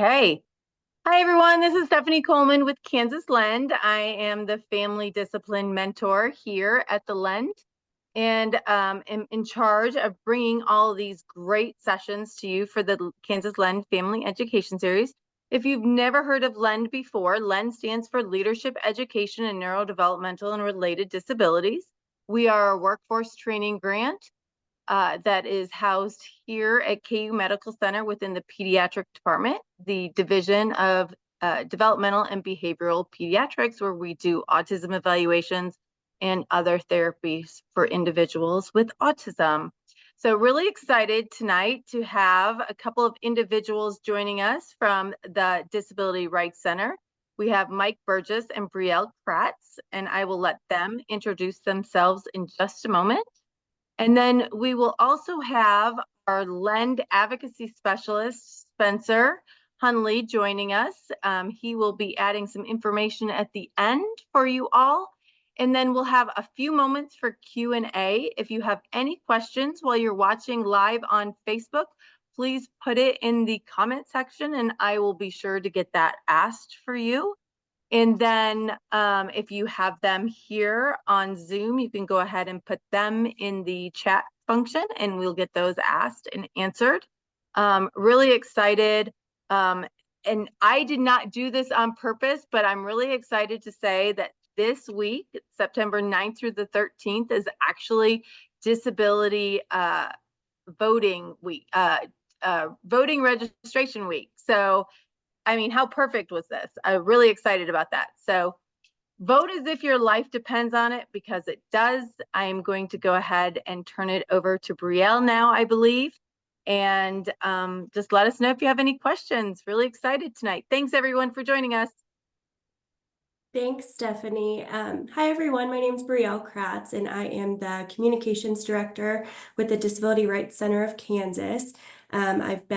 Okay. Hi, everyone. This is Stephanie Coleman with Kansas Lend. I am the family discipline mentor here at the Lend and am in charge of bringing all of these great sessions to you for the Kansas Lend Family Education Series. If you've never heard of Lend before, Lend stands for Leadership Education and Neurodevelopmental and Related Disabilities. We are a workforce training grant that is housed here at KU Medical Center within the pediatric department, the division of developmental and behavioral pediatrics, where we do autism evaluations and other therapies for individuals with autism. So really excited tonight to have a couple of individuals joining us from the Disability Rights Center. We have Mike Burgess and Brielle Kratz, and I will let them introduce themselves in just a moment. And then we will also have our Lend Advocacy Specialist, Spencer Hunley, joining us. He will be adding some information at the end for you all. And then we'll have a few moments for Q&A. If you have any questions while you're watching live on Facebook, please put it in the comment section and I will be sure to get that asked for you. And then if you have them here on Zoom, you can go ahead and put them in the chat function and we'll get those asked and answered. Really excited. And I did not do this on purpose, but I'm really excited to say that this week, September 9th through the 13th, is actually Disability Voting Week, Voting Registration Week. So I mean, how perfect was this? I'm really excited about that. So vote as if your life depends on it, because it does. I am going to go ahead and turn it over to Brielle now, I believe. And just let us know if you have any questions. Really excited tonight. Thanks, everyone, for joining us. Thanks, Stephanie. Hi, everyone. My name is Brielle Kratz, and I am the Communications Director with the Disability Rights Center of Kansas. I've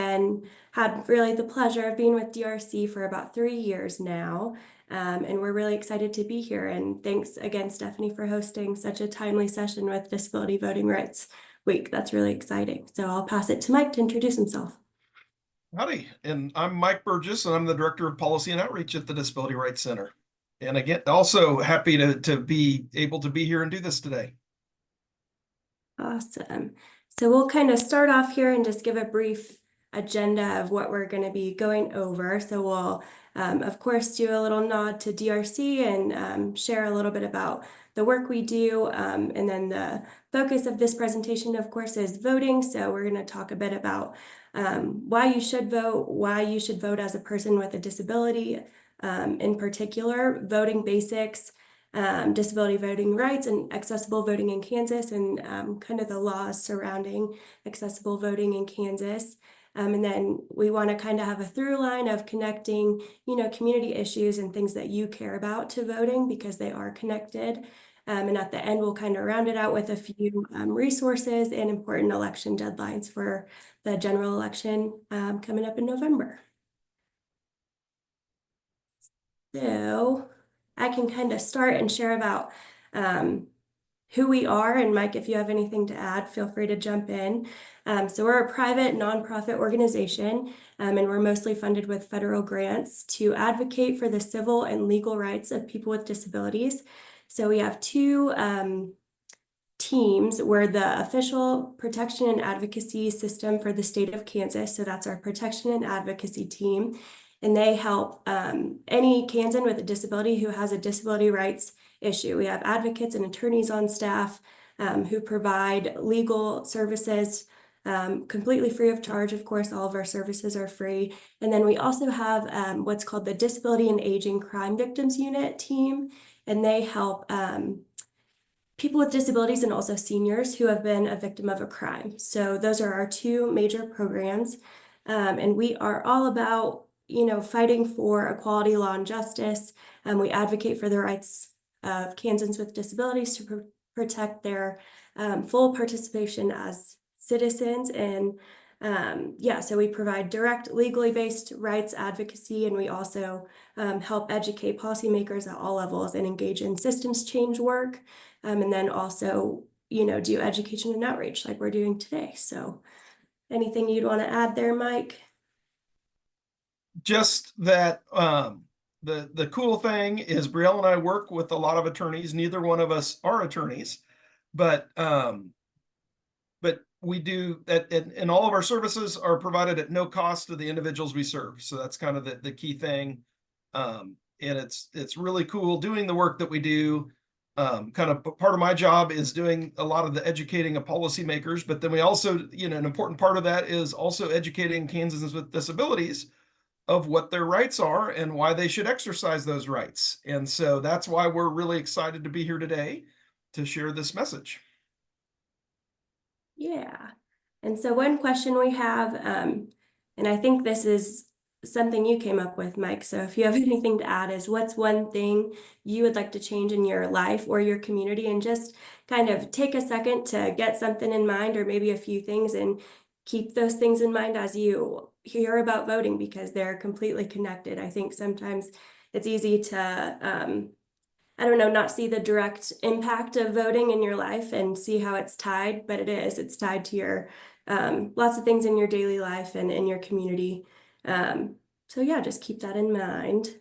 had really the pleasure of being with DRC for about 3 years now, and we're really excited to be here. And thanks again, Stephanie, for hosting such a timely session with Disability Voting Rights Week. That's really exciting. So I'll pass it to Mike to introduce himself. Howdy, and I'm Mike Burgess, and I'm the Director of Policy and Outreach at the Disability Rights Center. And again, also happy to be able to be here and do this today. Awesome. So we'll kind of start off here and just give a brief agenda of what we're going to be going over. So we'll, of course, do a little nod to DRC and share a little bit about the work we do. And then the focus of this presentation, of course, is voting. So we're going to talk a bit about why you should vote as a person with a disability, in particular, voting basics, disability voting rights and accessible voting in Kansas, and kind of the laws surrounding accessible voting in Kansas. And then we want to kind of have a through line of connecting, community issues and things that you care about to voting, because they are connected. And at the end, we'll kind of round it out with a few resources and important election deadlines for the general election coming up in November. So I can kind of start and share about who we are. And Mike, if you have anything to add, feel free to jump in. So we're a private nonprofit organization, and we're mostly funded with federal grants to advocate for the civil and legal rights of people with disabilities. So we have two teams. We're the official protection and advocacy system for the state of Kansas. So that's our protection and advocacy team. And they help any Kansan with a disability who has a disability rights issue. We have advocates and attorneys on staff who provide legal services completely free of charge. Of course, all of our services are free. And then we also have what's called the Disability and Aging Crime Victims Unit team, and they help people with disabilities and also seniors who have been a victim of a crime. So those are our two major programs, and we are all about fighting for equality, law, and justice. We advocate for the rights of Kansans with disabilities to protect their full participation as citizens. And so we provide direct legally based rights advocacy, and we also help educate policymakers at all levels and engage in systems change work. And then also, do education and outreach like we're doing today. So anything you'd want to add there, Mike? just that the cool thing is Brielle and I work with a lot of attorneys. Neither one of us are attorneys, but we do that, and all of our services are provided at no cost to the individuals we serve. So that's kind of the key thing. And it's really cool doing the work that we do. Kind of part of my job is doing a lot of the educating of policymakers, but then we also, an important part of that is also educating Kansans with disabilities of what their rights are and why they should exercise those rights. And so that's why we're really excited to be here today to share this message. Yeah. And so one question we have, and I think this is something you came up with, Mike. So if you have anything to add, is what's one thing you would like to change in your life or your community? And just kind of take a second to get something in mind, or maybe a few things, and keep those things in mind as you hear about voting, because they're completely connected. I think sometimes it's easy to, I don't know, not see the direct impact of voting in your life and see how it's tied, but it's tied to your lots of things in your daily life and in your community. So yeah, just keep that in mind.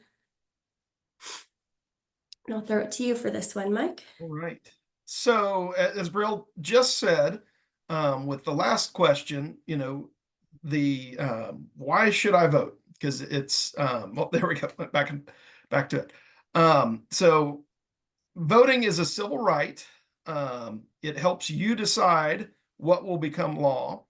And I'll throw it to you for this one, Mike. All right. So as Brielle just said, with the last question, the why should I vote? Because it's well, there we go, back to it. So voting is a civil right. It helps you decide what will become law.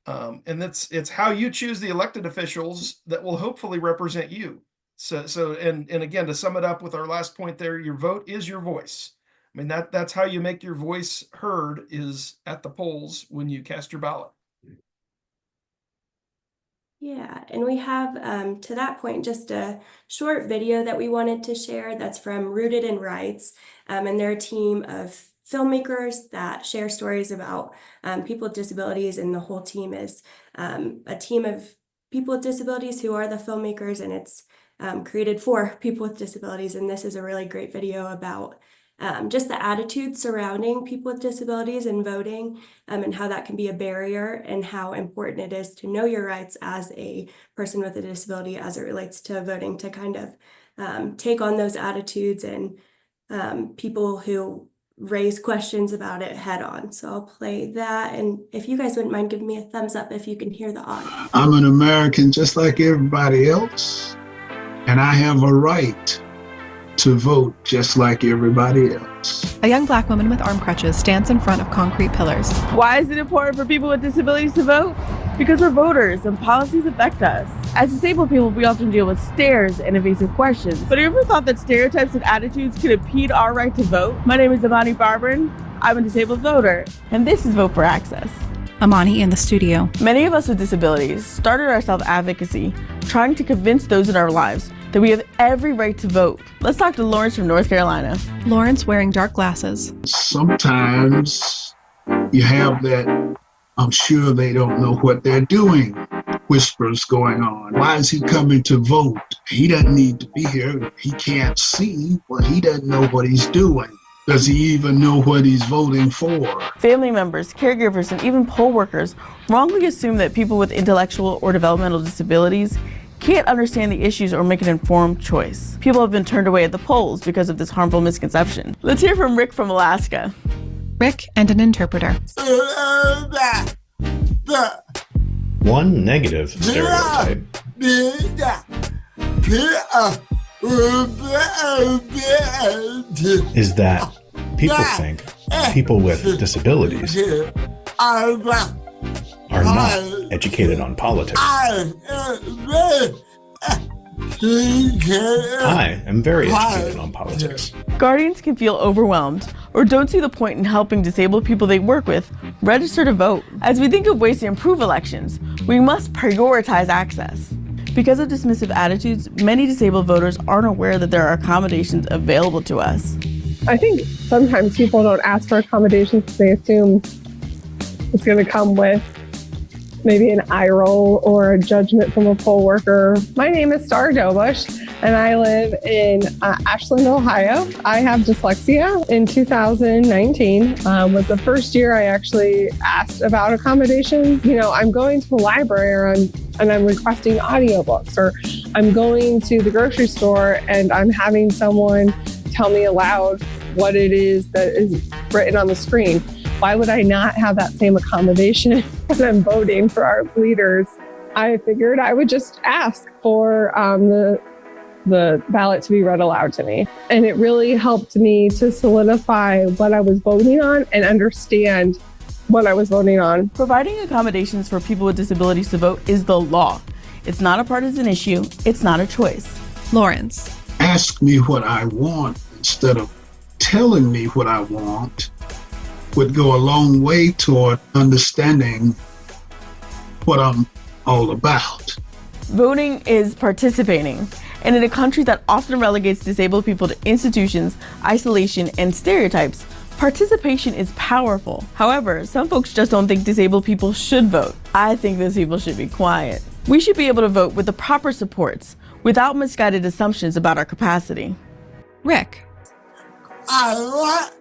And it's how you choose the elected officials that will hopefully represent you. So and again, to sum it up with our last point there, your vote is your voice. I mean, that's how you make your voice heard, is at the polls when you cast your ballot. Yeah, and we have, to that point, just a short video that we wanted to share that's from Rooted in Rights, and they're a team of filmmakers that share stories about people with disabilities, and the whole team is a team of people with disabilities who are the filmmakers, and it's created for people with disabilities. And this is a really great video about just the attitude surrounding people with disabilities and voting, and how that can be a barrier, and how important it is to know your rights as a person with a disability as it relates to voting, to kind of take on those attitudes and people who raise questions about it head on. So I'll play that, and if you guys wouldn't mind giving me a thumbs up if you can hear the audio. I'm an American just like everybody else, and I have a right to vote just like everybody else. A young Black woman with arm crutches stands in front of concrete pillars. Why is it important for people with disabilities to vote? Because we're voters and policies affect us. As disabled people, we often deal with stares and evasive questions. But have you ever thought that stereotypes and attitudes could impede our right to vote? My name is Amani Barberin. I'm a disabled voter, and this is Vote for Access. Amani in the studio. Many of us with disabilities started our self-advocacy, trying to convince those in our lives that we have every right to vote. Let's talk to Lawrence from North Carolina. Lawrence wearing dark glasses. Sometimes you have that, I'm sure they don't know what they're doing, whispers going on. Why is he coming to vote? He doesn't need to be here. He can't see. Well, he doesn't know what he's doing. Does he even know what he's voting for? Family members, caregivers, and even poll workers wrongly assume that people with intellectual or developmental disabilities can't understand the issues or make an informed choice. People have been turned away at the polls because of this harmful misconception. Let's hear from Rick from Alaska. Rick and an interpreter. One negative stereotype is that people think people with disabilities are not educated on politics. I am very educated on politics. Guardians can feel overwhelmed or don't see the point in helping disabled people they work with register to vote. As we think of ways to improve elections, we must prioritize access. Because of dismissive attitudes, many disabled voters aren't aware that there are accommodations available to us. I think sometimes people don't ask for accommodations because they assume it's going to come with maybe an eye roll or a judgment from a poll worker. My name is Star Dobush, and I live in Ashland, Ohio. I have dyslexia. In 2019 was the first year I actually asked about accommodations. I'm going to the library and I'm requesting audiobooks, or I'm going to the grocery store and I'm having someone tell me aloud what it is that is written on the screen. Why would I not have that same accommodation when I'm voting for our leaders? I figured I would just ask for the ballot to be read aloud to me. And it really helped me to solidify what I was voting on and understand what I was voting on. Providing accommodations for people with disabilities to vote is the law. It's not a partisan issue. It's not a choice. Lawrence. Ask me what I want instead of telling me what I want would go a long way toward understanding what I'm all about. Voting is participating. And in a country that often relegates disabled people to institutions, isolation, and stereotypes, participation is powerful. However, some folks just don't think disabled people should vote. I think those people should be quiet. We should be able to vote with the proper supports, without misguided assumptions about our capacity. Rick. I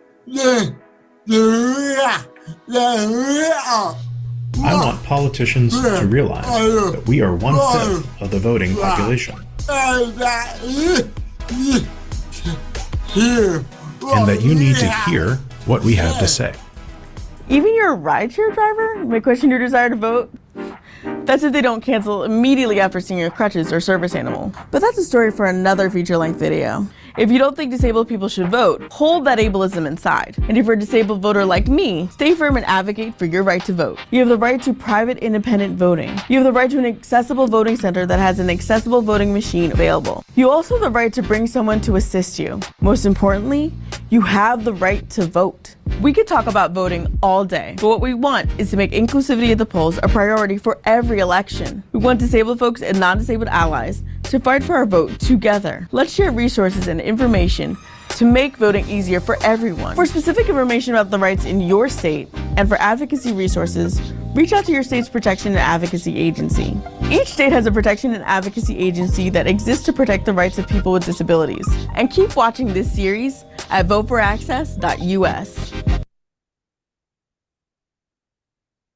want politicians to realize that we are 1/5 of the voting population, and that you need to hear what we have to say. Even your rideshare driver may question your desire to vote. That's if they don't cancel immediately after seeing your crutches or service animal. But that's a story for another feature-length video. If you don't think disabled people should vote, hold that ableism inside. And if you're a disabled voter like me, stay firm and advocate for your right to vote. You have the right to private independent voting. You have the right to an accessible voting center that has an accessible voting machine available. You also have the right to bring someone to assist you. Most importantly, you have the right to vote. We could talk about voting all day, but what we want is to make inclusivity at the polls a priority for every election. We want disabled folks and non-disabled allies to fight for our vote together. Let's share resources and information to make voting easier for everyone. For specific information about the rights in your state and for advocacy resources, reach out to your state's protection and advocacy agency. Each state has a protection and advocacy agency that exists to protect the rights of people with disabilities. And keep watching this series at voteforaccess.us.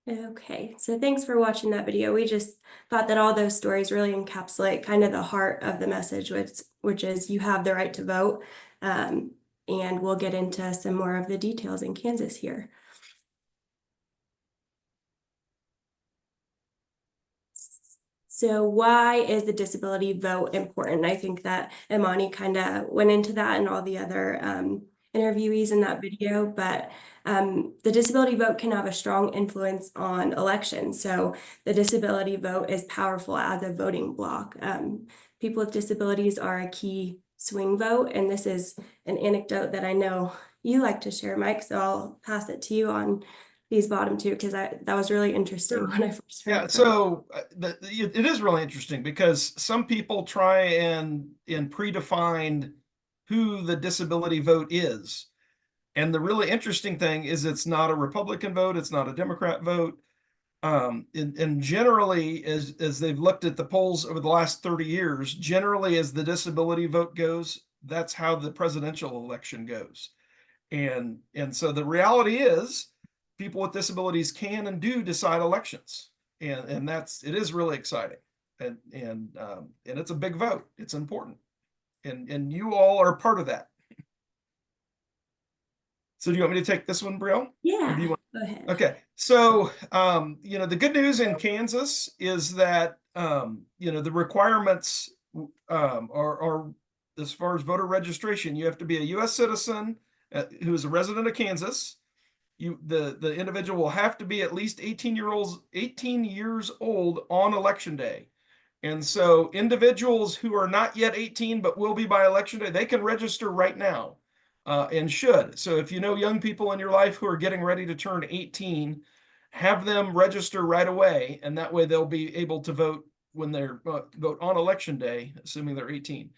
Okay, so thanks for watching that video. We just thought that all those stories really encapsulate kind of the heart of the message, which is you have the right to vote. And we'll get into some more of the details in Kansas here. So why is the disability vote important? I think that Imani kind of went into that and all the other interviewees in that video, but the disability vote can have a strong influence on elections. So the disability vote is powerful as a voting bloc. People with disabilities are a key swing vote, and this is an anecdote that I know you like to share, Mike, so I'll pass it to you on these bottom two, because that was really interesting when I first heard it. So it is really interesting because some people try and predefine who the disability vote is. And the really interesting thing is it's not a Republican vote, it's not a Democrat vote. And generally, as they've looked at the polls over the last 30 years, generally as the disability vote goes, that's how the presidential election goes. And so the reality is people with disabilities can and do decide elections. And it is really exciting. And it's a big vote. It's important. And you all are part of that. So do you want me to take this one, Brielle? Yeah, go ahead. Okay. So, the good news in Kansas is that, the requirements are, as far as voter registration, you have to be a U.S. citizen who is a resident of Kansas. The individual will have to be at least 18 years old on election day. And so individuals who are not yet 18 but will be by election day, they can register right now. And should. So if you know young people in your life who are getting ready to turn 18, have them register right away, and that way they'll be able to vote when they're vote on election day, assuming they're 18.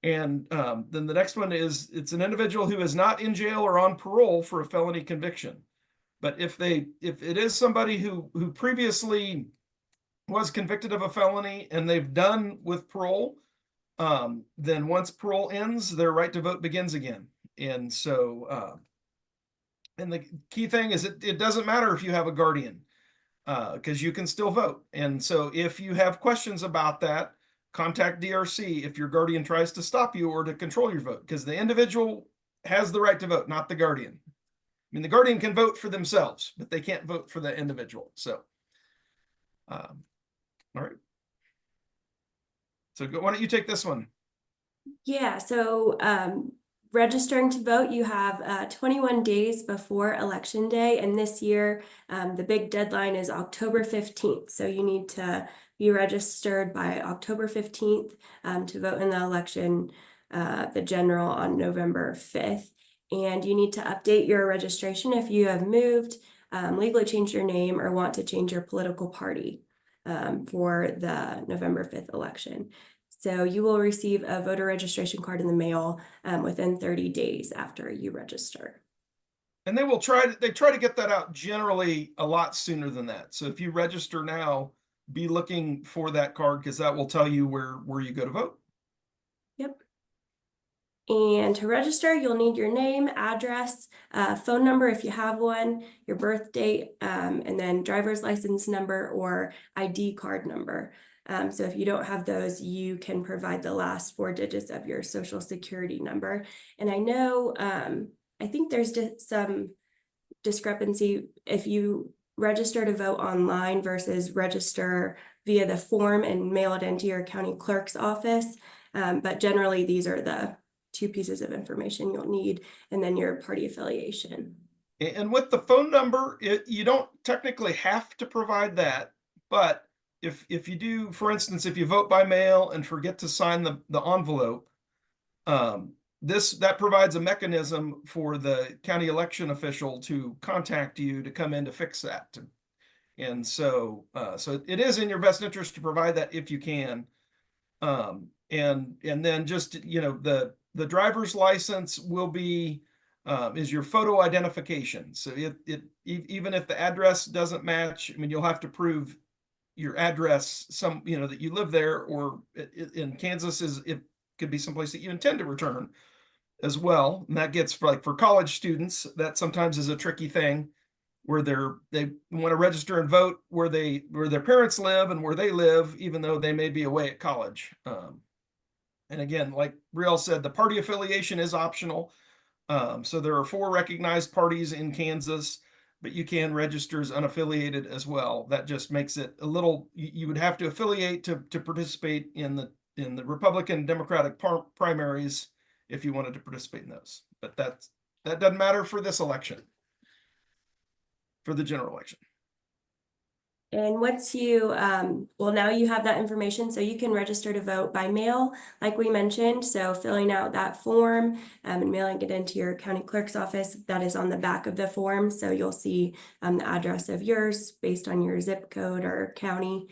And then the next one is it's an individual who is not in jail or on parole for a felony conviction. But if it is somebody who previously was convicted of a felony and they've done with parole, then once parole ends, their right to vote begins again. And so, and the key thing is it doesn't matter if you have a guardian, because you can still vote. And so if you have questions about that, contact DRC if your guardian tries to stop you or to control your vote, because the individual has the right to vote, not the guardian. I mean, the guardian can vote for themselves, but they can't vote for the individual. So, all right. So why don't you take this one? Yeah, so registering to vote, you have 21 days before Election Day. And this year, the big deadline is October 15th. So you need to be registered by October 15th to vote in the election, the general on November 5th. And you need to update your registration if you have moved, legally changed your name, or want to change your political party for the November 5th election. So you will receive a voter registration card in the mail within 30 days after you register. And they try to get that out generally a lot sooner than that. So if you register now, be looking for that card, because that will tell you where you go to vote. Yep. And to register, you'll need your name, address, phone number if you have one, your birth date, and then driver's license number or ID card number. So if you don't have those, you can provide the last 4 digits of your social security number. And I know, I think there's some discrepancy if you register to vote online versus register via the form and mail it into your county clerk's office. But generally, these are the 2 pieces of information you'll need, and then your party affiliation. And with the phone number, you don't technically have to provide that, but if you do, for instance, if you vote by mail and forget to sign the envelope, that provides a mechanism for the county election official to contact you to come in to fix that. And so it is in your best interest to provide that if you can. And then just, the driver's license will be is your photo identification. So even if the address doesn't match, I mean, you'll have to prove your address, that you live there, or in Kansas it could be someplace that you intend to return as well. And that gets for college students, that sometimes is a tricky thing, where they want to register and vote where their parents live and where they live, even though they may be away at college. And again, like Brielle said, the party affiliation is optional. So there are 4 recognized parties in Kansas, but you can register as unaffiliated as well. That just makes it a little, you would have to affiliate to participate in the Republican Democratic primaries if you wanted to participate in those. But that doesn't matter for this election, for the general election. And once you, now you have that information, so you can register to vote by mail, like we mentioned. So filling out that form and mailing it into your county clerk's office, that is on the back of the form. So you'll see the address of yours based on your zip code or county.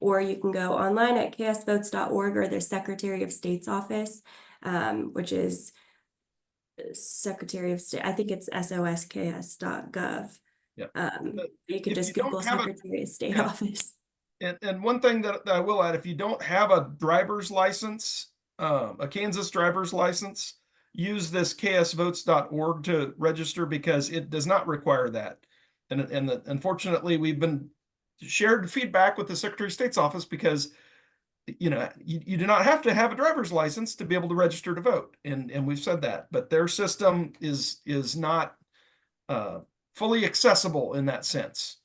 Or you can go online at ksvotes.org or the Secretary of State's office, which is Secretary of State, I think it's sosks.gov. Yep. You can just Google Secretary of State office. And one thing that I will add, if you don't have a driver's license, a Kansas driver's license, use this ksvotes.org to register, because it does not require that. And unfortunately, we've been shared feedback with the Secretary of State's office, because you do not have to have a driver's license to be able to register to vote. And we've said that, but their system is not fully accessible in that sense.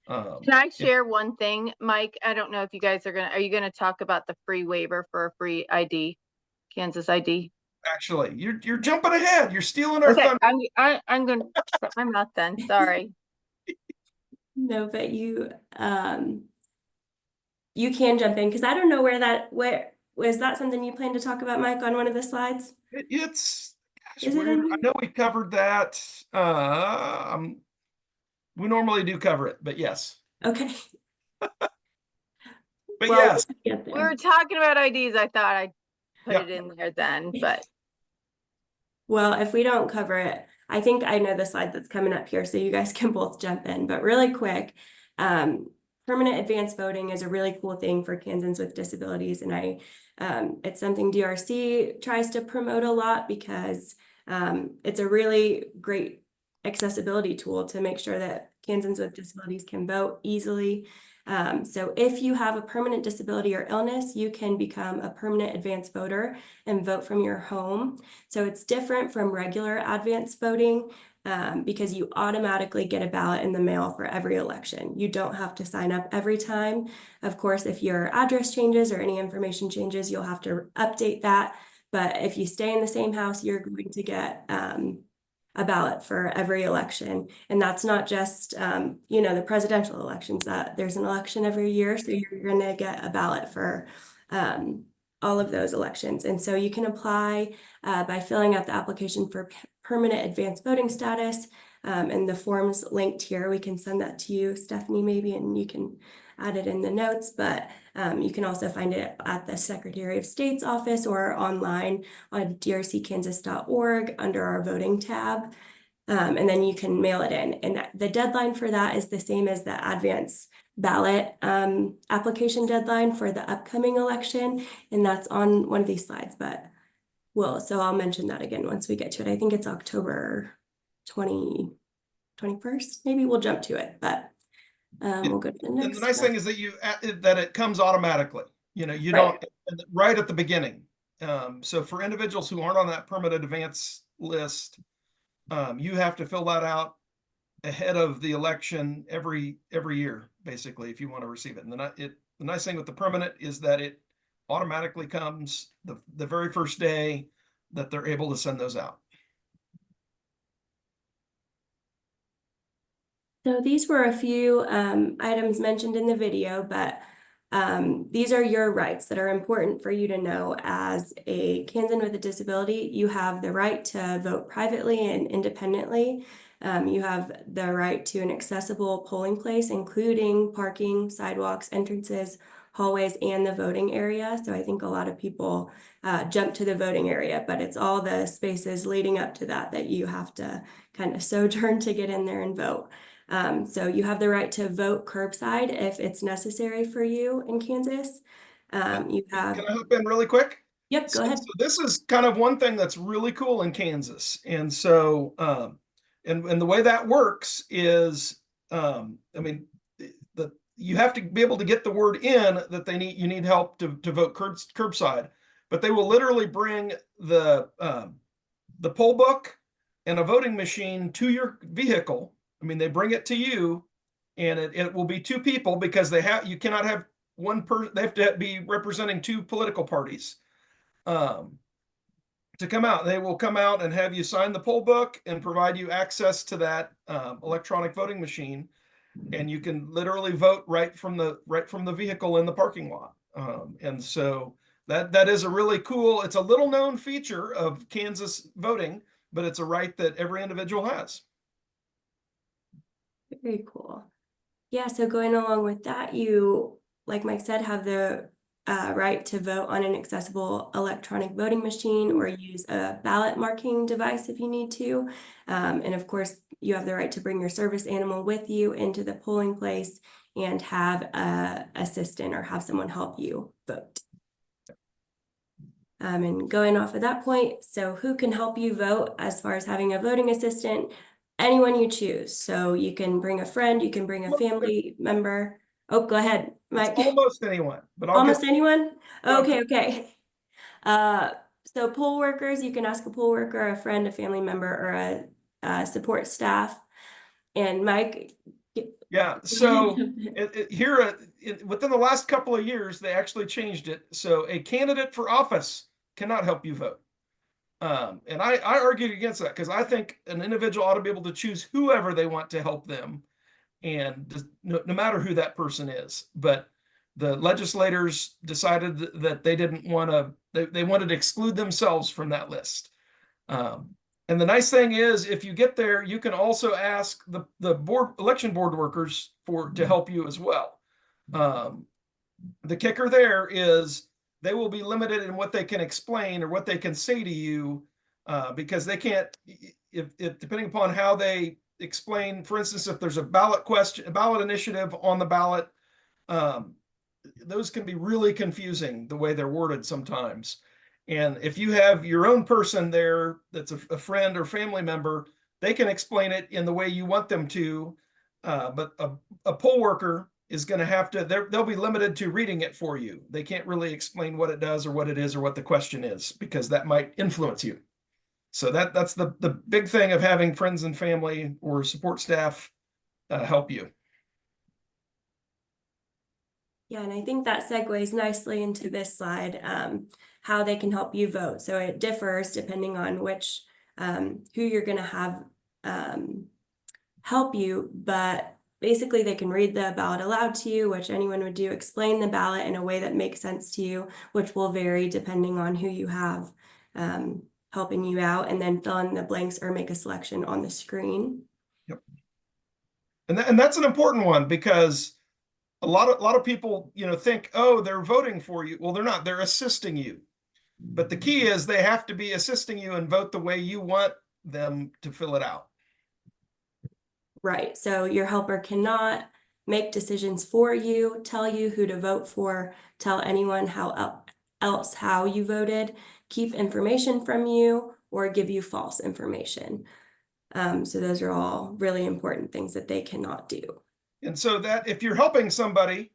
Can I share one thing, Mike? I don't know if you guys are you gonna talk about the free waiver for a free ID, Kansas ID? Actually, you're jumping ahead. You're stealing our thunder. I'm not then. Sorry. No, but you can jump in, because I don't know where was that something you plan to talk about, Mike, on one of the slides? I know we covered that. We normally do cover it, but yes. Okay. But yes, we were talking about IDs. I thought I'd put it in there then, but. Well, if we don't cover it, I think I know the slide that's coming up here, so you guys can both jump in. But really quick, permanent advanced voting is a really cool thing for Kansans with disabilities, and it's something DRC tries to promote a lot, because it's a really great accessibility tool to make sure that Kansans with disabilities can vote easily. So if you have a permanent disability or illness, you can become a permanent advance voter and vote from your home. So it's different from regular advance voting because you automatically get a ballot in the mail for every election. You don't have to sign up every time. Of course, if your address changes or any information changes, you'll have to update that. But if you stay in the same house, you're going to get a ballot for every election. And that's not just, the presidential elections, that there's an election every year. So you're going to get a ballot for all of those elections. And so you can apply by filling out the application for permanent advanced voting status. And the form's linked here. We can send that to you, Stephanie, maybe, and you can add it in the notes, but you can also find it at the Secretary of State's office or online on drckansas.org under our voting tab. And then you can mail it in. And the deadline for that is the same as the advance ballot application deadline for the upcoming election. And that's on one of these slides, but so I'll mention that again once we get to it. I think it's October 21st. Maybe we'll jump to it, but we'll go to the next. And the nice thing is that that it comes automatically. You don't right at the beginning. So for individuals who aren't on that permanent advance list, you have to fill that out ahead of the election every year, basically, if you want to receive it. And the nice thing with the permanent is that it automatically comes the very first day that they're able to send those out. So these were a few items mentioned in the video, but these are your rights that are important for you to know as a Kansan with a disability. You have the right to vote privately and independently. You have the right to an accessible polling place, including parking, sidewalks, entrances, hallways, and the voting area. So I think a lot of people jump to the voting area, but it's all the spaces leading up to that you have to kind of sojourn to get in there and vote. So you have the right to vote curbside if it's necessary for you in Kansas. You have. Can I hop in really quick? Yep, go ahead. So this is kind of one thing that's really cool in Kansas. And so, and the way that works is, you have to be able to get the word in that you need help to vote curbside, but they will literally bring the poll book and a voting machine to your vehicle. They bring it to you, and it will be two people because you cannot have one person. They have to be representing two political parties to come out. They will come out and have you sign the poll book and provide you access to that electronic voting machine, and you can literally vote right from the vehicle in the parking lot. And so that is a really cool. It's a little known feature of Kansas voting, but it's a right that every individual has. Very cool. Yeah, so going along with that, you, like Mike said, have the right to vote on an accessible electronic voting machine or use a ballot marking device if you need to. And of course, you have the right to bring your service animal with you into the polling place and have an assistant or have someone help you vote. And going off of that point, so who can help you vote as far as having a voting assistant? Anyone you choose. So you can bring a friend, you can bring a family member. Oh, go ahead, Mike. It's almost anyone, but almost anyone? Okay. So poll workers, you can ask a poll worker, a friend, a family member, or a support staff. And Mike. Yeah, so here within the last couple of years, they actually changed it. So a candidate for office cannot help you vote. And I argued against that because I think an individual ought to be able to choose whoever they want to help them, and no matter who that person is. But the legislators decided that they didn't want to, they wanted to exclude themselves from that list. And the nice thing is, if you get there, you can also ask the election board workers to help you as well. The kicker there is they will be limited in what they can explain or what they can say to you, because they can't, if depending upon how they explain, for instance, if there's a ballot initiative on the ballot, those can be really confusing the way they're worded sometimes. And if you have your own person there that's a friend or family member, they can explain it in the way you want them to. But a poll worker is going to have to, they'll be limited to reading it for you. They can't really explain what it does or what it is or what the question is, because that might influence you. So that's the big thing of having friends and family or support staff help you. Yeah, and I think that segues nicely into this slide, how they can help you vote. So it differs depending on which, who you're going to have help you, but basically they can read the ballot aloud to you, which anyone would do, explain the ballot in a way that makes sense to you, which will vary depending on who you have helping you out, and then fill in the blanks or make a selection on the screen. Yep. And that's an important one, because a lot of people, think, oh, they're voting for you. Well, they're not. They're assisting you. But the key is they have to be assisting you and vote the way you want them to fill it out. Right. So your helper cannot make decisions for you, tell you who to vote for, tell anyone else how you voted, keep information from you, or give you false information. So those are all really important things that they cannot do. And so that if you're helping somebody,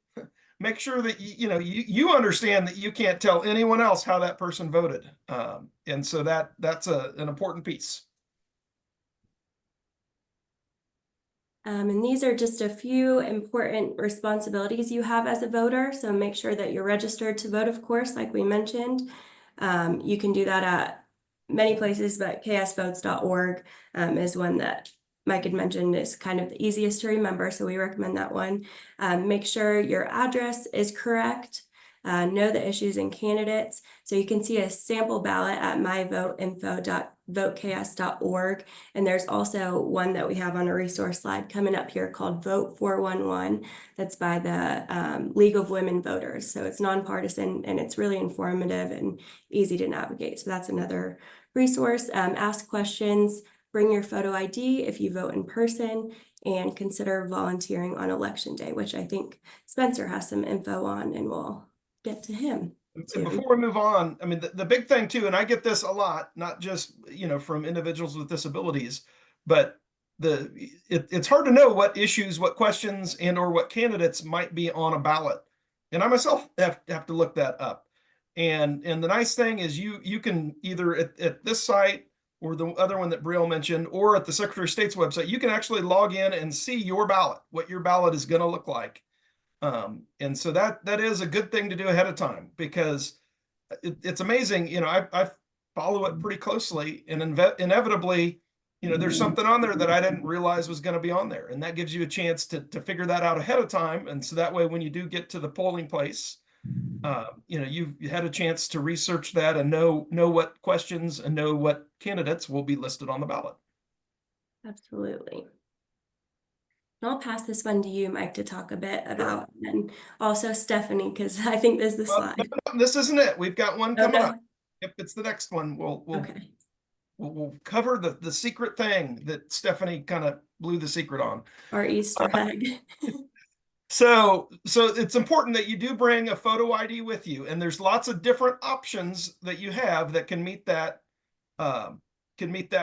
make sure that you understand that you can't tell anyone else how that person voted. And so that's an important piece. And these are just a few important responsibilities you have as a voter. So make sure that you're registered to vote, of course, like we mentioned. You can do that at many places, but ksvotes.org is one that Mike had mentioned is kind of the easiest to remember, so we recommend that one. Make sure your address is correct. Know the issues and candidates. So you can see a sample ballot at myvoteinfo.voteks.org. And there's also one that we have on a resource slide coming up here called Vote 411. That's by the League of Women Voters. So it's nonpartisan and it's really informative and easy to navigate. So that's another resource. Ask questions, bring your photo ID if you vote in person, and consider volunteering on election day, which I think Spencer has some info on, and we'll get to him. Before we move on, I mean, the big thing too, and I get this a lot, not just, from individuals with disabilities, but it's hard to know what issues, what questions, and or what candidates might be on a ballot. And I myself have to look that up. And the nice thing is you can either at this site or the other one that Brielle mentioned, or at the Secretary of State's website, you can actually log in and see your ballot, what your ballot is going to look like. And so that is a good thing to do ahead of time, because it's amazing. I follow it pretty closely, and inevitably, there's something on there that I didn't realize was going to be on there. And that gives you a chance to figure that out ahead of time. And so that way, when you do get to the polling place, you had a chance to research that and know what questions and know what candidates will be listed on the ballot. Absolutely. I'll pass this one to you, Mike, to talk a bit about, and also Stephanie, because I think this is the slide. No, this isn't it. We've got one coming up. Okay. If it's the next one, we'll Okay. we'll cover the secret thing that Stephanie kind of blew the secret on. Our Easter egg. So it's important that you do bring a photo ID with you, and there's lots of different options that you have that can meet that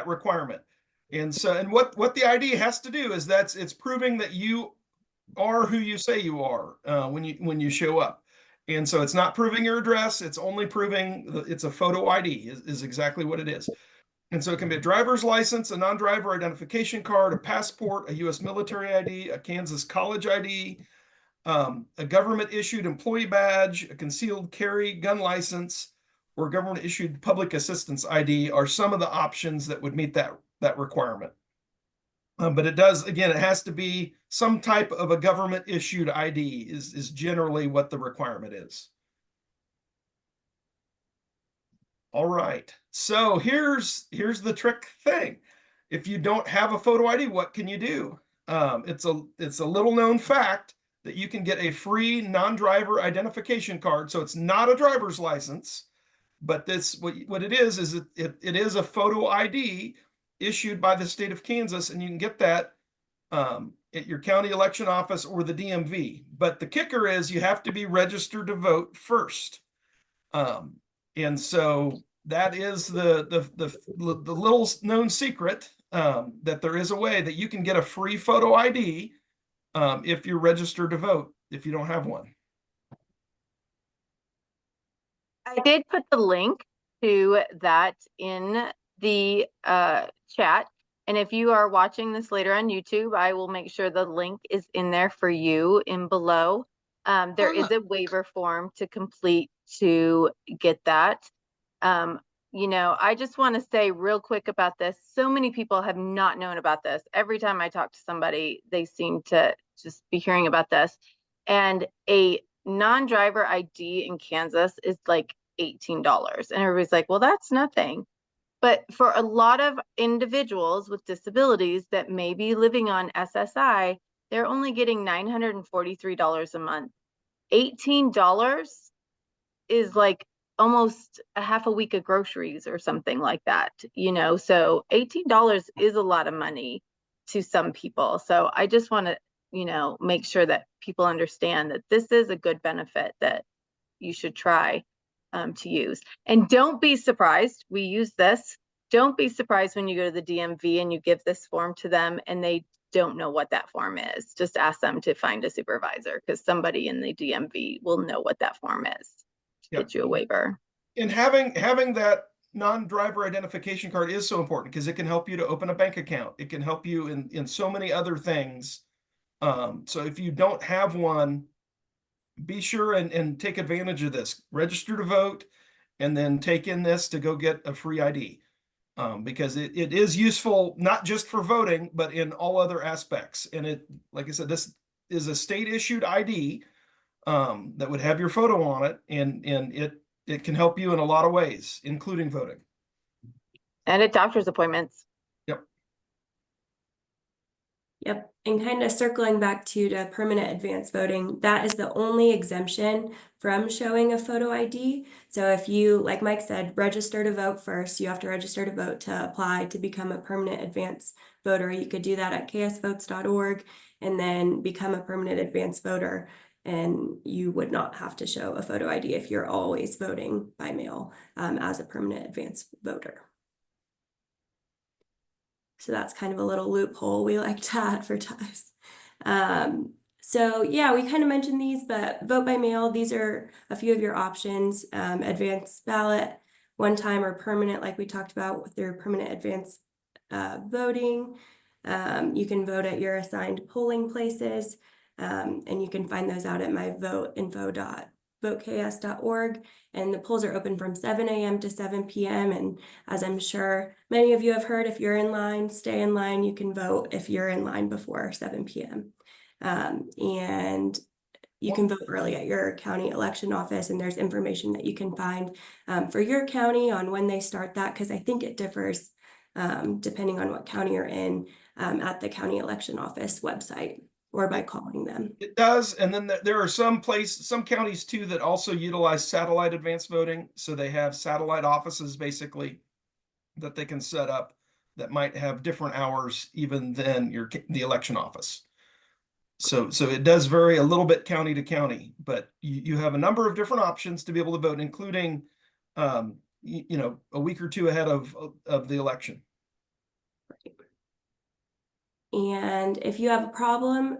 requirement. And what the ID has to do is it's proving that you are who you say you are when you show up. And so it's not proving your address, it's only proving it's a photo ID is exactly what it is. And so it can be a driver's license, a non-driver identification card, a passport, a U.S. military ID, a Kansas college ID, a government issued employee badge, a concealed carry gun license, or government issued public assistance ID are some of the options that would meet that requirement. But it has to be some type of a government issued ID is generally what the requirement is. All right, so here's the trick thing. If you don't have a photo ID, what can you do? It's a little known fact that you can get a free non-driver identification card. So it's not a driver's license, but what it is it is a photo ID issued by the state of Kansas, and you can get that at your county election office or the DMV. But the kicker is you have to be registered to vote first. And so that is the little known secret, that there is a way that you can get a free photo ID if you're registered to vote. if you don't have one. I did put the link to that in the chat. And if you are watching this later on YouTube, I will make sure the link is in there for you in below. There is a waiver form to complete to get that. You know, I just want to say real quick about this. So many people have not known about this. Every time I talk to somebody, they seem to just be hearing about this. And a non-driver ID in Kansas is like $18. And everybody's like, well, that's nothing. But for a lot of individuals with disabilities that may be living on SSI, they're only getting $943 a month. $18 is like almost a half a week of groceries or something like that, you know? So $18 is a lot of money to some people. So I just want to, you know, make sure that people understand that this is a good benefit that you should try to use. And don't be surprised, we use this. Don't be surprised when you go to the DMV and you give this form to them and they don't know what that form is. Just ask them to find a supervisor, because somebody in the DMV will know what that form is to get you a waiver. And having that non-driver identification card is so important, because it can help you to open a bank account. It can help you in so many other things. So if you don't have one, be sure and take advantage of this. Register to vote, and then take in this to go get a free ID. Because it is useful, not just for voting, but in all other aspects. And it, like I said, this is a state issued ID that would have your photo on it, and it can help you in a lot of ways, including voting. And at doctor's appointments. Yep. And kind of circling back to the permanent advance voting, that is the only exemption from showing a photo ID. So if you, like Mike said, register to vote first, you have to register to vote to apply to become a permanent advance voter. You could do that at ksvotes.org and then become a permanent advance voter. And you would not have to show a photo ID if you're always voting by mail as a permanent advance voter. So that's kind of a little loophole we like to advertise. So yeah, we kind of mentioned these, but vote by mail, these are a few of your options. Advance ballot, one time or permanent, like we talked about with your permanent advance voting. You can vote at your assigned polling places, and you can find those out at myvoteinfo.voteks.org. And the polls are open from 7 a.m. to 7 p.m. And as I'm sure many of you have heard, if you're in line, stay in line. You can vote if you're in line before 7 p.m. And you can vote early at your county election office, and there's information that you can find for your county on when they start that, because I think it differs depending on what county you're in at the county election office website, or by calling them. It does. And then there are some counties too that also utilize satellite advance voting. So they have satellite offices basically that they can set up that might have different hours even than the election office. So it does vary a little bit county to county, but you have a number of different options to be able to vote, including you know, a week or two ahead of the election. And if you have a problem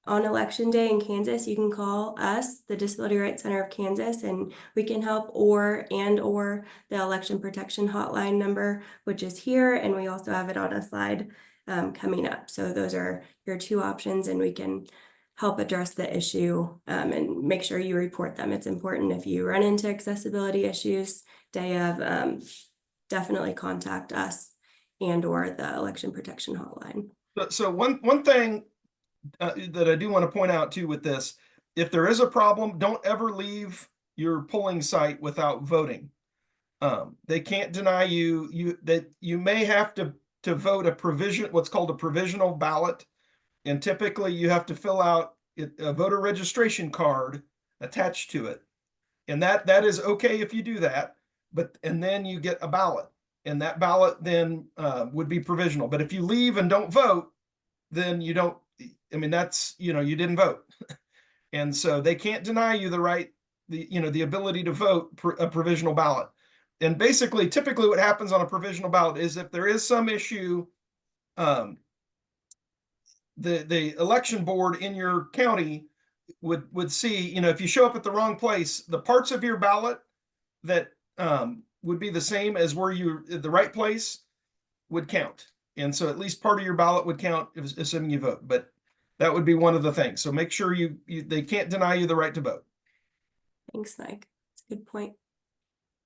on election day in Kansas, you can call us, the Disability Rights Center of Kansas, and we can help, or the election protection hotline number, which is here. And we also have it on a slide coming up. So those are your two options, and we can help address the issue and make sure you report them. It's important if you run into accessibility issues day of, definitely contact us and/or the election protection hotline. So one thing that I do want to point out too with this, if there is a problem, don't ever leave your polling site without voting. They can't deny you that you may have to vote what's called a provisional ballot, and typically you have to fill out a voter registration card attached to it, and that is okay if you do that, and then you get a ballot. And that ballot then would be provisional. But if you leave and don't vote, then you don't, I mean, that's, you know, you didn't vote. And so they can't deny you the ability to vote a provisional ballot. And basically, typically what happens on a provisional ballot is if there is some issue, the election board in your county would see, if you show up at the wrong place, the parts of your ballot that would be the same as where you're at the right place would count. And so at least part of your ballot would count, assuming you vote. But that would be one of the things. So make sure they can't deny you the right to vote. Thanks, Mike. That's a good point.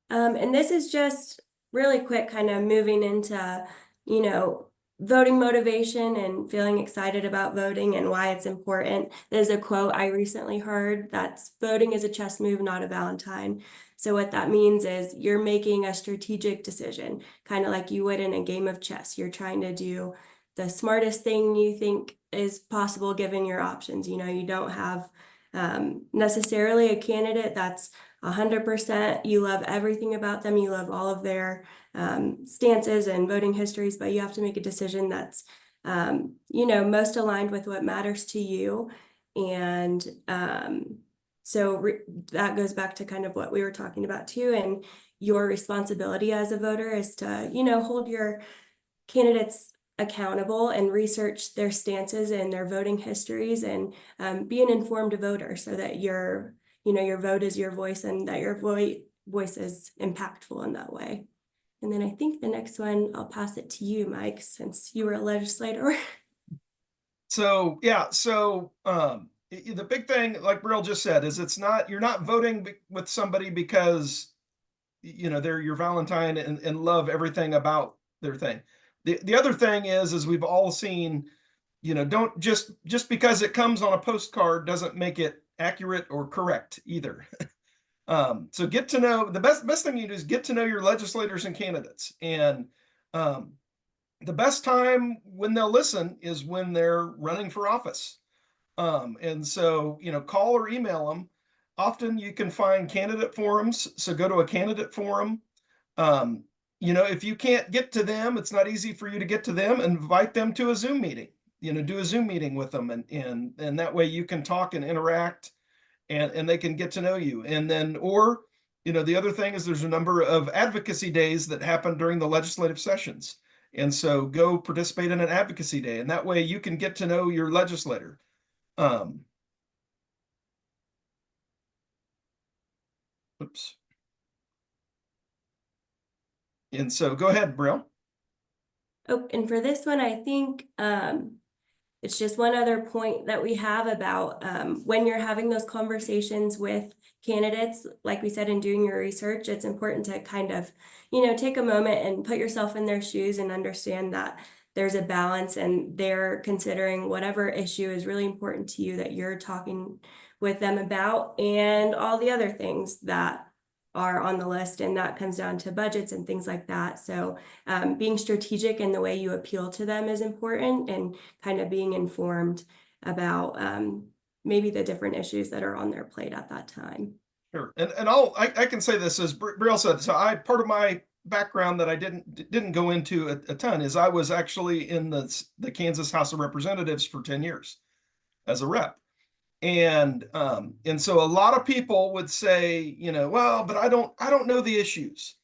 And this is just really quick, kind of moving into, voting motivation and feeling excited about voting and why it's important. There's a quote I recently heard that's voting is a chess move, not a Valentine. So what that means is you're making a strategic decision, kind of like you would in a game of chess. You're trying to do the smartest thing you think is possible given your options. You don't have necessarily a candidate that's 100%. You love everything about them. You love all of their stances and voting histories, but you have to make a decision that's, most aligned with what matters to you. And so that goes back to kind of what we were talking about too. And your responsibility as a voter is to, hold your candidates accountable and research their stances and their voting histories and be an informed voter so that your vote is your voice and that your voice is impactful in that way. And then I think the next one, I'll pass it to you, Mike, since you were a legislator. So, yeah. So the big thing, like Brielle just said, is you're not voting with somebody because, they're your Valentine and love everything about their thing. The other thing is we've all seen, don't just because it comes on a postcard doesn't make it accurate or correct either. So get to know, the best thing you do is get to know your legislators and candidates. And the best time when they'll listen is when they're running for office. And so, call or email them. Often you can find candidate forums. So go to a candidate forum. If you can't get to them, it's not easy for you to get to them, invite them to a Zoom meeting, do a Zoom meeting with them. And that way you can talk and interact and they can get to know you. And then, the other thing is there's a number of advocacy days that happen during the legislative sessions. And so go participate in an advocacy day. And that way you can get to know your legislator. Oops. And so go ahead, Brielle. Oh, and for this one, I think it's just one other point that we have about when you're having those conversations with candidates, like we said, in doing your research, it's important to kind of, take a moment and put yourself in their shoes and understand that there's a balance and they're considering whatever issue is really important to you that you're talking with them about and all the other things that are on the list, and that comes down to budgets and things like that. So being strategic in the way you appeal to them is important, and kind of being informed about maybe the different issues that are on their plate at that time. Sure. And I can say this, as Brielle said, so part of my background that I didn't go into a ton is I was actually in the Kansas House of Representatives for 10 years as a rep. And so a lot of people would say, well, but I don't know the issues.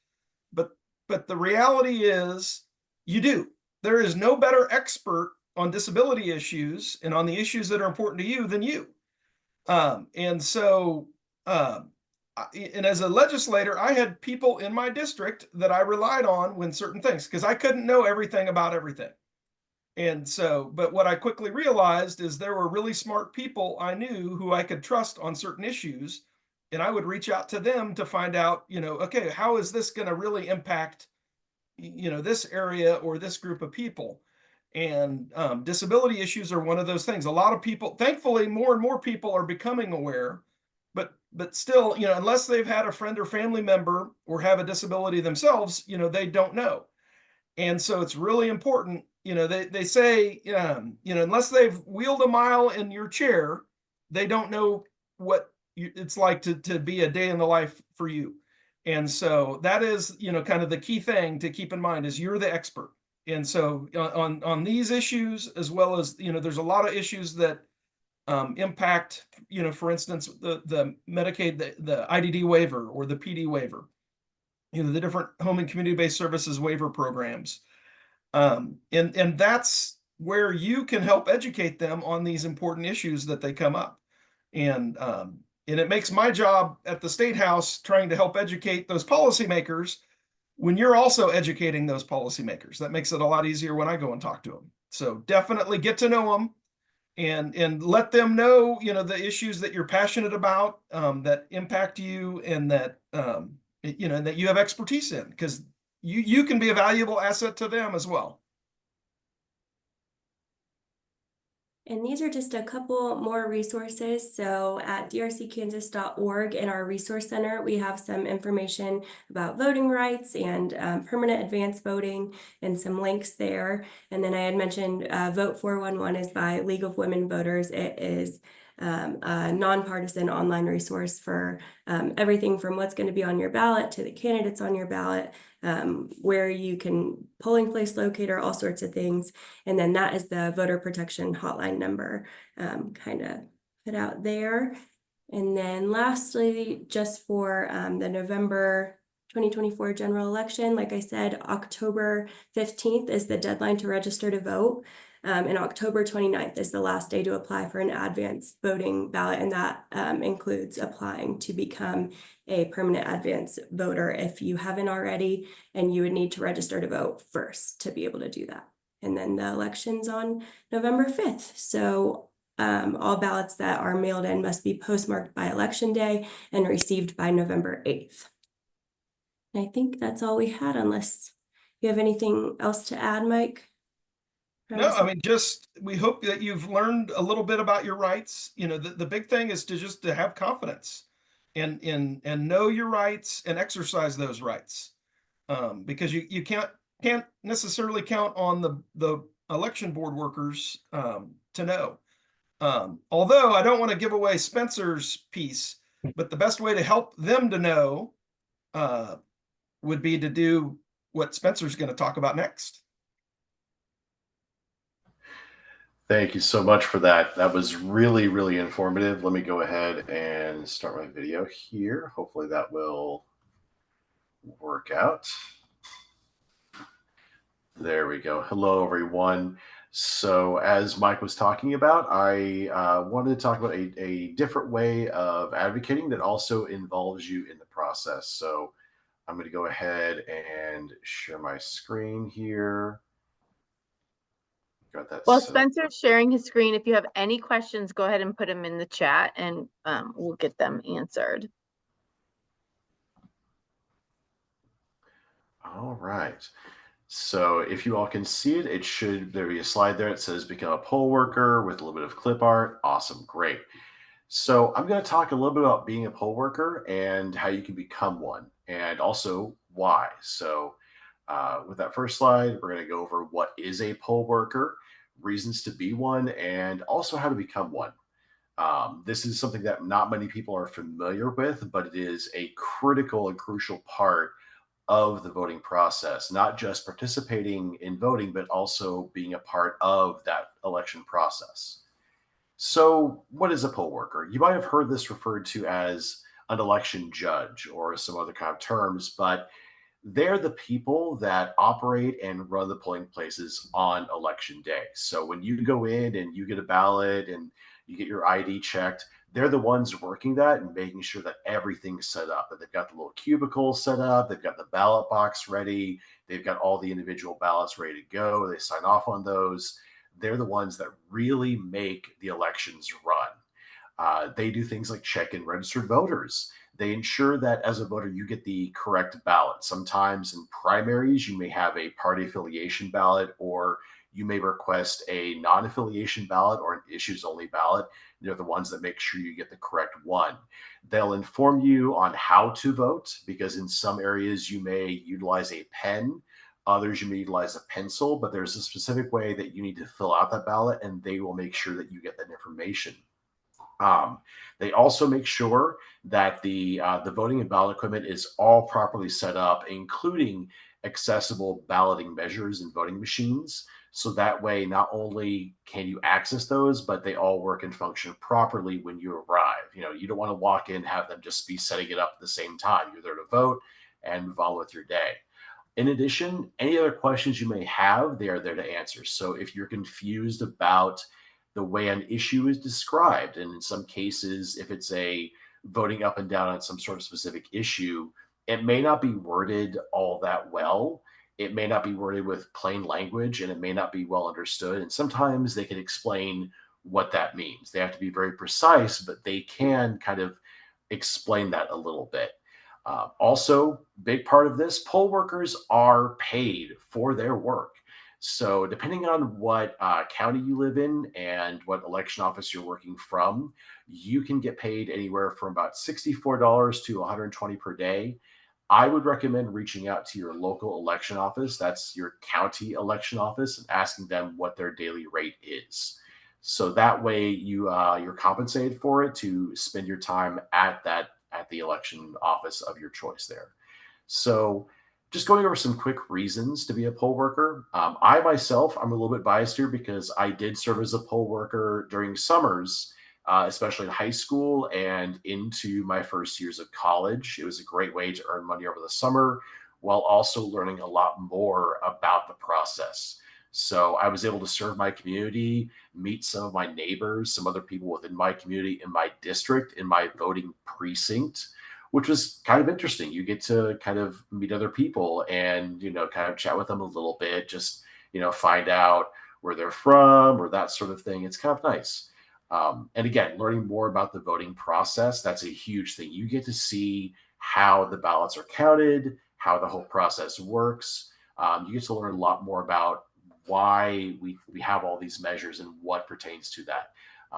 But the reality is you do. There is no better expert on disability issues and on the issues that are important to you than you. And as a legislator, I had people in my district that I relied on when certain things, because I couldn't know everything about everything. And so, but what I quickly realized is there were really smart people I knew who I could trust on certain issues. And I would reach out to them to find out, okay, how is this going to really impact, this area or this group of people? And disability issues are one of those things. A lot of people, thankfully, more and more people are becoming aware, but still, unless they've had a friend or family member or have a disability themselves, they don't know. And so it's really important. They say, unless they've wheeled a mile in your chair, they don't know what it's like to be a day in the life for you. And so that is, kind of the key thing to keep in mind is you're the expert. And so on these issues, as well as, there's a lot of issues that impact, for instance, the Medicaid, the IDD waiver or the PD waiver, the different home and community-based services waiver programs. And that's where you can help educate them on these important issues that they come up. And it makes my job at the State House trying to help educate those policymakers when you're also educating those policymakers. That makes it a lot easier when I go and talk to them. So definitely get to know them and let them know, the issues that you're passionate about, that impact you, and that, that you have expertise in, because you can be a valuable asset to them as well. And these are just a couple more resources. So at drckansas.org in our resource center, we have some information about voting rights and permanent advance voting and some links there. And then I had mentioned Vote 411 is by League of Women Voters. It is a nonpartisan online resource for everything from what's going to be on your ballot to the candidates on your ballot, where you can polling place locator, all sorts of things. And then that is the voter protection hotline number, kind of put out there. And then lastly, just for the November 2024 general election, like I said, October 15th is the deadline to register to vote. And October 29th is the last day to apply for an advance voting ballot, and that includes applying to become a permanent advance voter if you haven't already, and you would need to register to vote first to be able to do that. And then the election's on November 5th. So all ballots that are mailed in must be postmarked by Election Day and received by November 8th. And I think that's all we had, unless you have anything else to add, Mike? No, I mean, we hope that you've learned a little bit about your rights. The big thing is to have confidence and know your rights and exercise those rights. Because you can't necessarily count on the election board workers to know. Although I don't want to give away Spencer's piece, but the best way to help them to know would be to do what Spencer's going to talk about next. Thank you so much for that. That was really, really informative. Let me go ahead and start my video here. Hopefully that will work out. There we go. Hello, everyone. So as Mike was talking about, I wanted to talk about a different way of advocating that also involves you in the process. So I'm going to go ahead and share my screen here. Got that. Well, Spencer's sharing his screen. If you have any questions, go ahead and put them in the chat, and we'll get them answered. All right. So if you all can see it, there be a slide there. It says become a poll worker with a little bit of clip art. Awesome. Great. So I'm going to talk a little bit about being a poll worker and how you can become one, and also why. So with that first slide, we're going to go over what is a poll worker, reasons to be one, and also how to become one. This is something that not many people are familiar with, but it is a critical and crucial part of the voting process, not just participating in voting, but also being a part of that election process. So what is a poll worker? You might have heard this referred to as an election judge or some other kind of terms, but they're the people that operate and run the polling places on election day. So when you go in and you get a ballot and you get your ID checked, they're the ones working that and making sure that everything's set up, that they've got the little cubicles set up, they've got the ballot box ready, they've got all the individual ballots ready to go, they sign off on those. They're the ones that really make the elections run. They do things like check in registered voters. They ensure that as a voter, you get the correct ballot. Sometimes in primaries, you may have a party affiliation ballot, or you may request a non-affiliation ballot or an issues-only ballot. They're the ones that make sure you get the correct one. They'll inform you on how to vote, because in some areas you may utilize a pen, others you may utilize a pencil, but there's a specific way that you need to fill out that ballot, and they will make sure that you get that information. They also make sure that the voting and ballot equipment is all properly set up, including accessible balloting measures and voting machines. So that way, not only can you access those, but they all work and function properly when you arrive. You don't want to walk in and have them just be setting it up at the same time. You're there to vote and move on with your day. In addition, any other questions you may have, they are there to answer. So if you're confused about the way an issue is described. And in some cases, if it's a voting up and down on some sort of specific issue, it may not be worded all that well. It may not be worded with plain language, and it may not be well understood. And sometimes they can explain what that means. They have to be very precise, but they can kind of explain that a little bit. Also, big part of this, poll workers are paid for their work. So depending on what county you live in and what election office you're working from, you can get paid anywhere from about $64 to $120 per day. I would recommend reaching out to your local election office, that's your county election office, and asking them what their daily rate is. So that way you're compensated for it to spend your time at the election office of your choice there. So just going over some quick reasons to be a poll worker. I myself, I'm a little bit biased here because I did serve as a poll worker during summers, especially in high school and into my first years of college. It was a great way to earn money over the summer while also learning a lot more about the process. So I was able to serve my community, meet some of my neighbors, some other people within my community, in my district, in my voting precinct, which was kind of interesting. You get to kind of meet other people and, kind of chat with them a little bit, just, find out where they're from or that sort of thing. It's kind of nice. And again, learning more about the voting process, that's a huge thing. You get to see how the ballots are counted, how the whole process works. You get to learn a lot more about why we have all these measures and what pertains to that,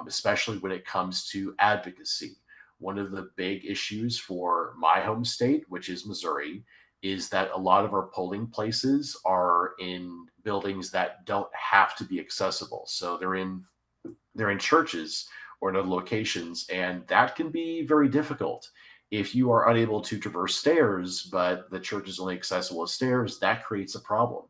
especially when it comes to advocacy. One of the big issues for my home state, which is Missouri, is that a lot of our polling places are in buildings that don't have to be accessible. So they're in churches or in other locations, and that can be very difficult. If you are unable to traverse stairs, but the church is only accessible as stairs, that creates a problem.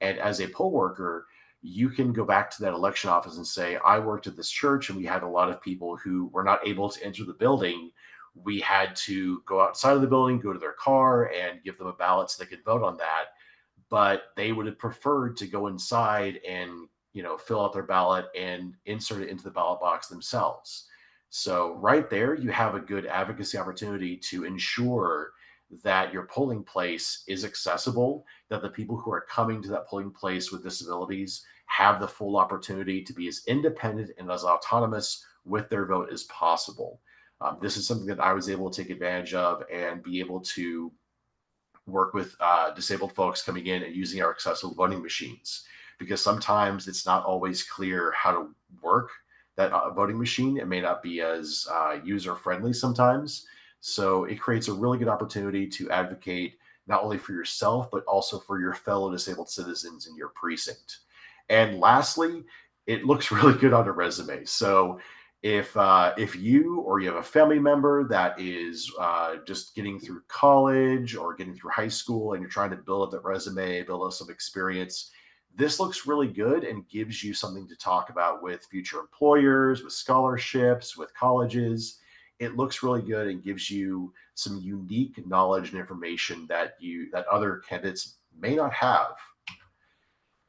And as a poll worker, you can go back to that election office and say, I worked at this church and we had a lot of people who were not able to enter the building. We had to go outside of the building, go to their car and give them a ballot so they could vote on that. But they would have preferred to go inside and, fill out their ballot and insert it into the ballot box themselves. So right there, you have a good advocacy opportunity to ensure that your polling place is accessible, that the people who are coming to that polling place with disabilities have the full opportunity to be as independent and as autonomous with their vote as possible. This is something that I was able to take advantage of and be able to work with disabled folks coming in and using our accessible voting machines, because sometimes it's not always clear how to work that voting machine. It may not be as user-friendly sometimes. So it creates a really good opportunity to advocate not only for yourself, but also for your fellow disabled citizens in your precinct. And lastly, it looks really good on a resume. So if you or you have a family member that is just getting through college or getting through high school and you're trying to build up that resume, build up some experience, this looks really good and gives you something to talk about with future employers, with scholarships, with colleges. It looks really good and gives you some unique knowledge and information that other candidates may not have.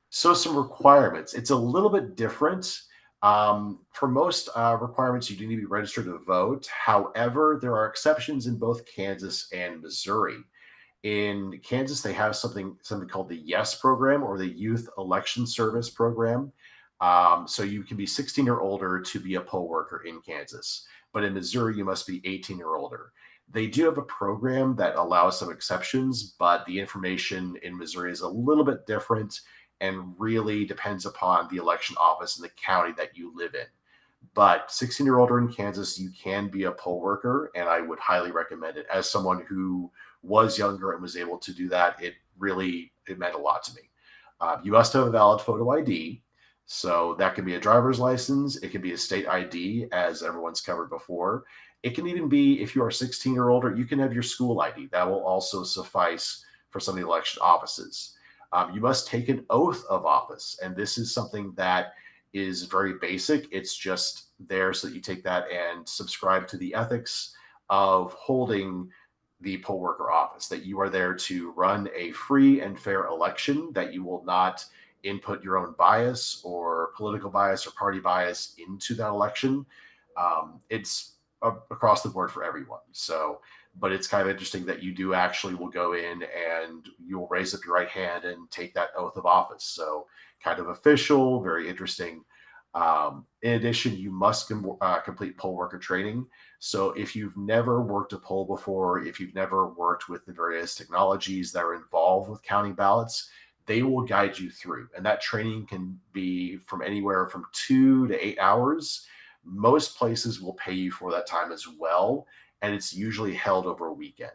So some requirements. It's a little bit different. For most requirements, you do need to be registered to vote. However, there are exceptions in both Kansas and Missouri. In Kansas, they have something called the YES program, or the Youth Election Service program. So you can be 16 or older to be a poll worker in Kansas. But in Missouri, you must be 18 or older. They do have a program that allows some exceptions, but the information in Missouri is a little bit different and really depends upon the election office in the county that you live in. But 16 or older in Kansas, you can be a poll worker, and I would highly recommend it. As someone who was younger and was able to do that, it meant a lot to me. You must have a valid photo ID. So that can be a driver's license. It can be a state ID, as everyone's covered before. It can even be, if you are 16 or older, you can have your school ID. That will also suffice for some of the election offices. You must take an oath of office. And this is something that is very basic. It's just there so that you take that and subscribe to the ethics of holding the poll worker office, that you are there to run a free and fair election, that you will not input your own bias or political bias or party bias into that election. It's across the board for everyone. So, but it's kind of interesting that you do actually will go in and you'll raise up your right hand and take that oath of office. So kind of official, very interesting. In addition, you must complete poll worker training. So if you've never worked a poll before, if you've never worked with the various technologies that are involved with counting ballots, they will guide you through. And that training can be from anywhere from 2 to 8 hours. Most places will pay you for that time as well, and it's usually held over a weekend.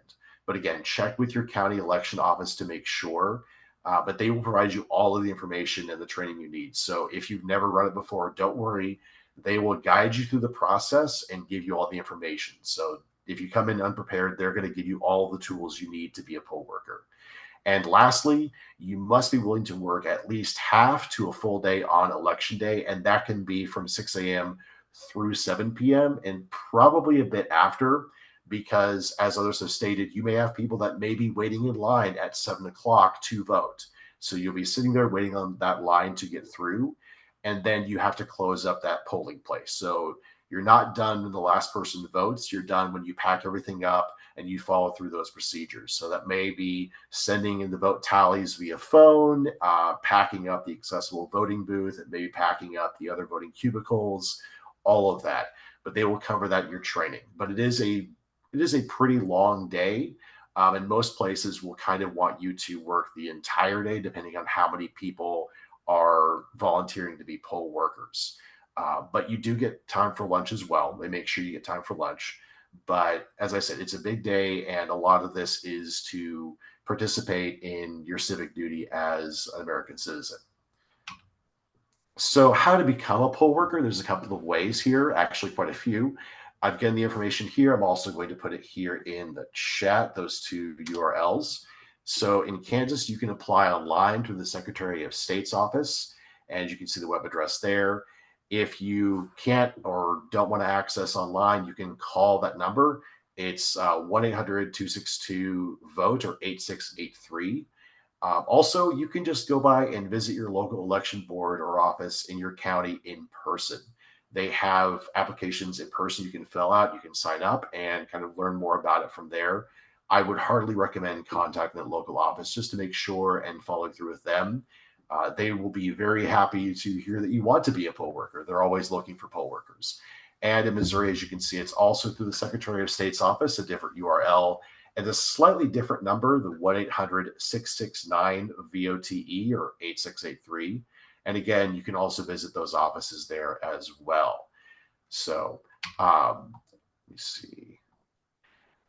But again, check with your county election office to make sure. But they will provide you all of the information and the training you need. So if you've never run it before, don't worry. They will guide you through the process and give you all the information. So if you come in unprepared, they're going to give you all the tools you need to be a poll worker. And lastly, you must be willing to work at least half to a full day on election day. And that can be from 6 a.m. through 7 p.m. and probably a bit after, because as others have stated, you may have people that may be waiting in line at 7 o'clock to vote. So you'll be sitting there waiting on that line to get through, and then you have to close up that polling place. So you're not done when the last person votes. You're done when you pack everything up and you follow through those procedures. So that may be sending in the vote tallies via phone, packing up the accessible voting booth, and maybe packing up the other voting cubicles, all of that. But they will cover that in your training. But it is a pretty long day. And most places will kind of want you to work the entire day, depending on how many people are volunteering to be poll workers. But you do get time for lunch as well. They make sure you get time for lunch. But as I said, it's a big day, and a lot of this is to participate in your civic duty as an American citizen. So how to become a poll worker? There's a couple of ways here, actually quite a few. I've given the information here. I'm also going to put it here in the chat, those two URLs. So in Kansas, you can apply online through the Secretary of State's office, and you can see the web address there. If you can't or don't want to access online, you can call that number. It's 1-800-262-VOTE or 8683. Also, you can just go by and visit your local election board or office in your county in person. They have applications in person you can fill out, you can sign up and kind of learn more about it from there. I would hardly recommend contacting that local office just to make sure and follow through with them. They will be very happy to hear that you want to be a poll worker. They're always looking for poll workers. And in Missouri, as you can see, it's also through the Secretary of State's office, a different URL, and a slightly different number, the 1-800-669-VOTE or 8683. And again, you can also visit those offices there as well. So let me see.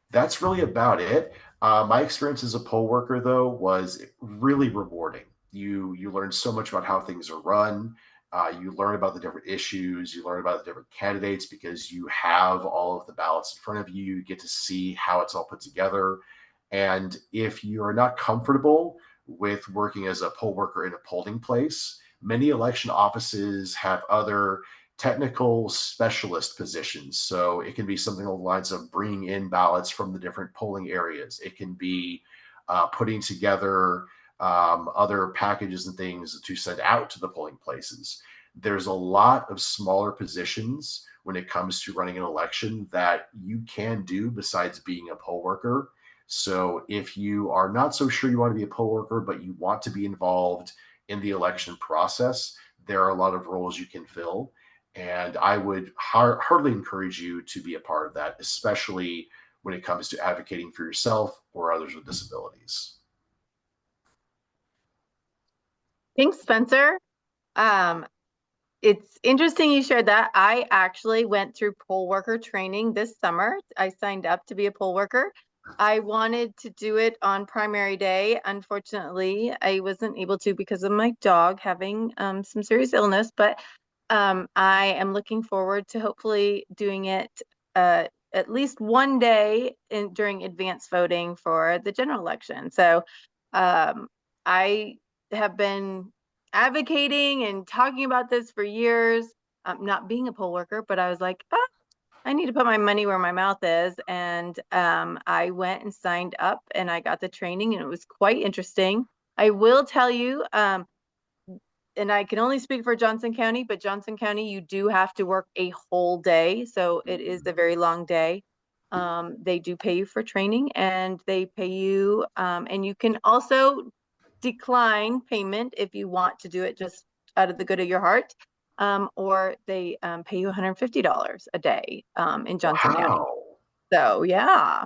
That's really about it. My experience as a poll worker, though, was really rewarding. You learn so much about how things are run. You learn about the different issues. You learn about the different candidates because you have all of the ballots in front of you. You get to see how it's all put together. And if you are not comfortable with working as a poll worker in a polling place, many election offices have other technical specialist positions. So it can be something along the lines of bringing in ballots from the different polling areas. It can be putting together other packages and things to send out to the polling places. There's a lot of smaller positions when it comes to running an election that you can do besides being a poll worker. So if you are not so sure you want to be a poll worker, but you want to be involved in the election process, there are a lot of roles you can fill. And I would heartily encourage you to be a part of that, especially when it comes to advocating for yourself or others with disabilities. Thanks, Spencer. It's interesting you shared that. I actually went through poll worker training this summer. I signed up to be a poll worker. I wanted to do it on primary day. Unfortunately, I wasn't able to because of my dog having some serious illness, but I am looking forward to hopefully doing it at least one day during advance voting for the general election. So I have been advocating and talking about this for years, not being a poll worker, but I was like, I need to put my money where my mouth is. And I went and signed up and I got the training and it was quite interesting. I will tell you, and I can only speak for Johnson County, but Johnson County, you do have to work a whole day. So it is a very long day. They do pay you for training, and they pay you, and you can also decline payment if you want to do it just out of the good of your heart. Or they pay you $150 a day in Johnson County. Wow. So yeah.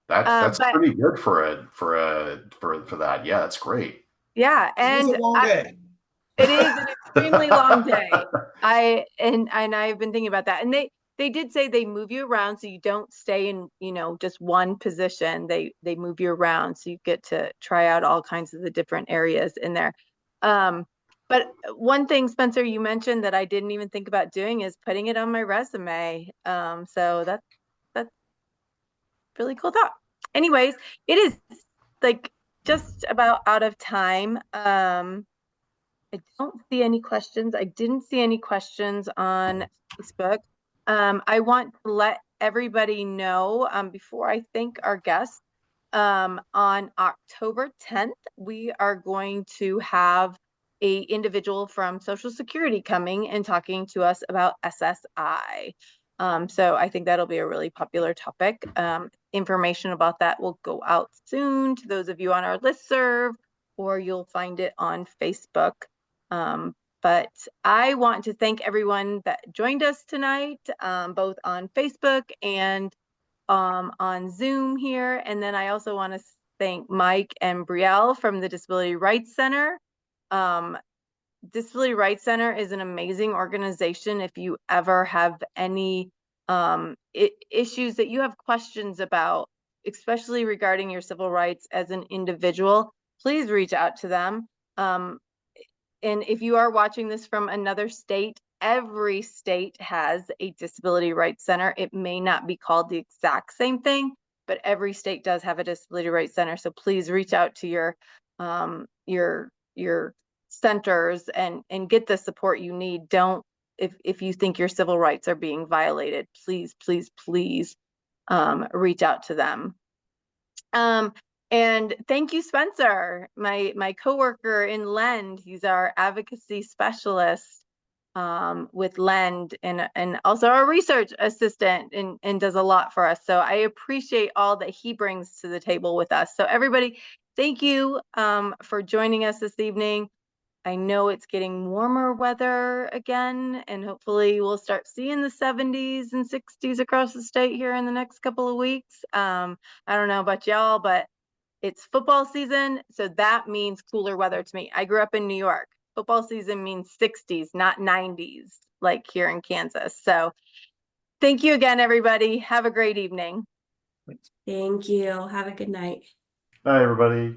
That's But pretty good for that. Yeah, that's great. yeah, It is and a long day. it is an extremely long day. I've been thinking about that, and they did say they move you around, so you don't stay in, you know, just one position. They move you around, so you get to try out all kinds of the different areas in there. But one thing, Spencer, you mentioned that I didn't even think about doing is putting it on my resume. So that's really cool thought. Anyways, it is like just about out of time. I don't see any questions. I didn't see any questions on Facebook. I want to let everybody know before I thank our guests, on October 10th, we are going to have a individual from Social Security coming and talking to us about SSI. So I think that'll be a really popular topic. Information about that will go out soon to those of you on our listserv, or you'll find it on Facebook. But I want to thank everyone that joined us tonight, both on Facebook and on Zoom here. And then I also want to thank Mike and Brielle from the Disability Rights Center. Disability Rights Center is an amazing organization. If you ever have any issues that you have questions about, especially regarding your civil rights as an individual, please reach out to them. And if you are watching this from another state, every state has a Disability Rights Center. It may not be called the exact same thing, but every state does have a Disability Rights Center. So please reach out to your centers and get the support you need. Don't, if you think your civil rights are being violated, please reach out to them. And thank you, Spencer, my coworker in Lend. He's our advocacy specialist with Lend, and also our research assistant, and does a lot for us. So I appreciate all that he brings to the table with us. So everybody, thank you for joining us this evening. I know it's getting warmer weather again, and hopefully we'll start seeing the 70s and 60s across the state here in the next couple of weeks. I don't know about y'all, but it's football season, so that means cooler weather to me. I grew up in New York. Football season means 60s, not 90s, like here in Kansas. So thank you again, everybody. Have a great evening. Thank you. Have a good night. Bye, everybody.